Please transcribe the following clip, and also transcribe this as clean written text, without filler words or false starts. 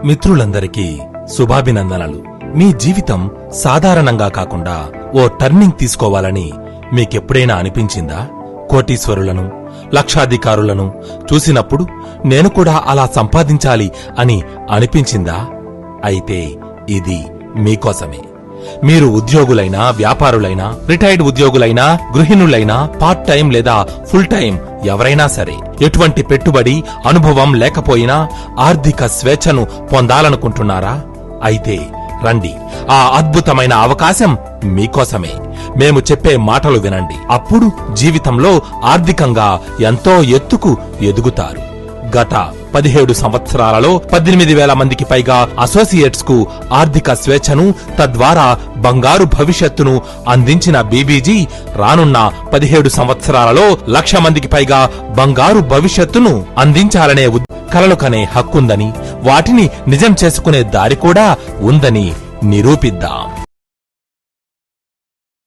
మిత్రులందరికీ శుభాభినందనలు. మీ జీవితం సాధారణంగా కాకుండా ఓ టర్నింగ్ తీసుకోవాలని మీకెప్పుడైనా అనిపించిందా? కోటీశ్వరులను, లక్షాధికారులను చూసినప్పుడు నేను కూడా అలా సంపాదించాలి అని అనిపించిందా? అయితే ఇది మీకోసమే. మీరు ఉద్యోగులైనా, వ్యాపారులైనా, రిటైర్డ్ ఉద్యోగులైనా, గృహిణులైనా, పార్ట్ టైం లేదా ఫుల్ టైం ఎవరైనా సరే, ఎటువంటి పెట్టుబడి అనుభవం లేకపోయినా ఆర్థిక స్వేచ్ఛను పొందాలనుకుంటున్నారా? అయితే రండి, ఆ అద్భుతమైన అవకాశం మీకోసమే. మేము చెప్పే మాటలు వినండి. అప్పుడు జీవితంలో ఆర్థికంగా ఎంతో ఎత్తుకు ఎదుగుతారు. గత 17 సంవత్సరాలలో 18,000 మందికి పైగా అసోసియేట్స్ కు ఆర్థిక స్వేచ్ఛను, తద్వారా బంగారు భవిష్యత్తును అందించిన బీబీజీ రానున్న 17 సంవత్సరాలలో 1,00,000 మందికి పైగా బంగారు భవిష్యత్తును అందించాలనే కలలు కనే హక్కుందని, వాటిని నిజం చేసుకునే దారి కూడా ఉందని నిరూపిద్దాం.